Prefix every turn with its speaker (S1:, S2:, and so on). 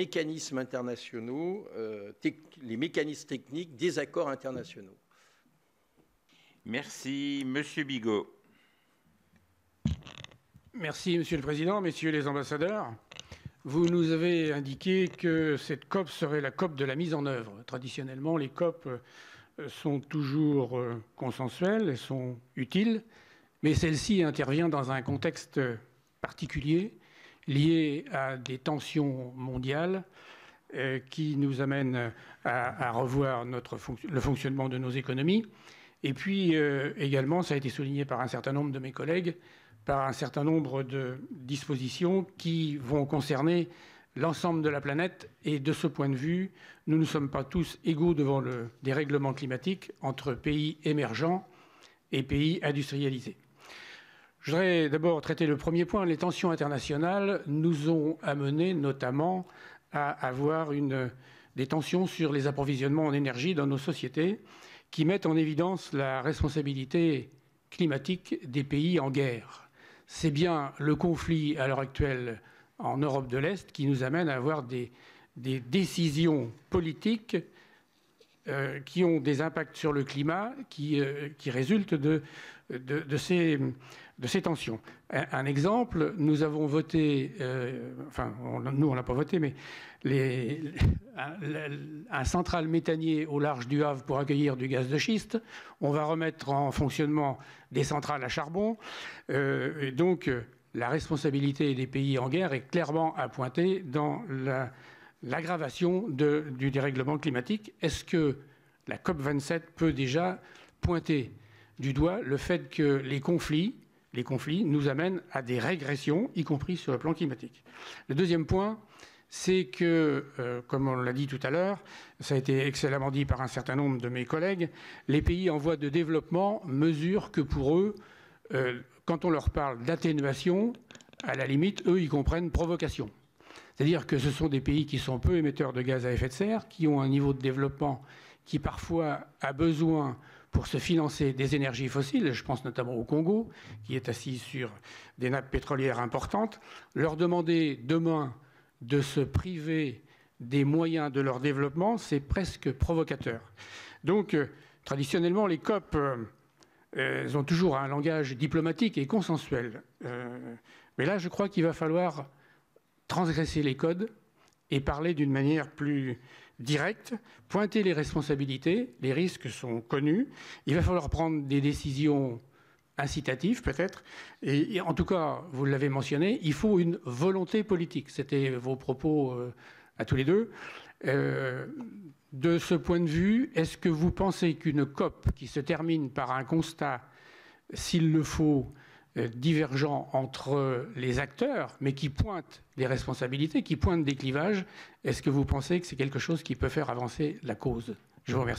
S1: mécanismes internationaux, les mécanismes techniques des accords internationaux.
S2: Merci. Monsieur Bigot.
S3: Merci, Monsieur le Président, Messieurs les ambassadeurs. Vous nous avez indiqué que cette COP serait la COP de la mise en œuvre. Traditionnellement, les COP sont toujours consensuelles, elles sont utiles, mais celle-ci intervient dans un contexte particulier lié à des tensions mondiales qui nous amènent à revoir le fonctionnement de nos économies. Et puis également, ça a été souligné par un certain nombre de mes collègues, par un certain nombre de dispositions qui vont concerner l'ensemble de la planète. Et de ce point de vue, nous ne sommes pas tous égaux devant le dérèglement climatique entre pays émergents et pays industrialisés. Je voudrais d'abord traiter le premier point. Les tensions internationales nous ont amenés notamment à avoir des tensions sur les approvisionnements en énergie dans nos sociétés qui mettent en évidence la responsabilité climatique des pays en guerre. C'est bien le conflit à l'heure actuelle en Europe de l'Est qui nous amène à avoir des décisions politiques qui ont des impacts sur le climat qui résultent de ces tensions. Un exemple, nous avons voté, nous on n'a pas voté, mais un central méthanier au large du Havre pour accueillir du gaz de schiste. On va remettre en fonctionnement des centrales à charbon. Et donc, la responsabilité des pays en guerre est clairement à pointer dans l'aggravation du dérèglement climatique. Est-ce que la COP27 peut déjà pointer du doigt le fait que les conflits nous amènent à des régressions, y compris sur le plan climatique? Le deuxième point, c'est que, comme on l'a dit tout à l'heure, ça a été excellemment dit par un certain nombre de mes collègues, les pays en voie de développement mesurent que pour eux, quand on leur parle d'atténuation, à la limite, eux, ils comprennent provocation. C'est-à-dire que ce sont des pays qui sont peu émetteurs de gaz à effet de serre, qui ont un niveau de développement qui parfois a besoin pour se financer des énergies fossiles, je pense notamment au Congo, qui est assis sur des nappes pétrolières importantes, leur demander demain de se priver des moyens de leur développement, c'est presque provocateur. Donc, traditionnellement, les COP elles ont toujours un langage diplomatique et consensuel. Mais là, je crois qu'il va falloir transgresser les codes et parler d'une manière plus directe, pointer les responsabilités, les risques sont connus. Il va falloir prendre des décisions incitatives peut-être. Et en tout cas, vous l'avez mentionné, il faut une volonté politique. C'était vos propos à tous les deux. De ce point de vue, est-ce que vous pensez qu'une COP qui se termine par un constat, s'il le faut, divergent entre les acteurs, mais qui pointe les responsabilités, qui pointe des clivages, est-ce que vous pensez que c'est quelque chose qui peut faire avancer la cause? Je vous remercie.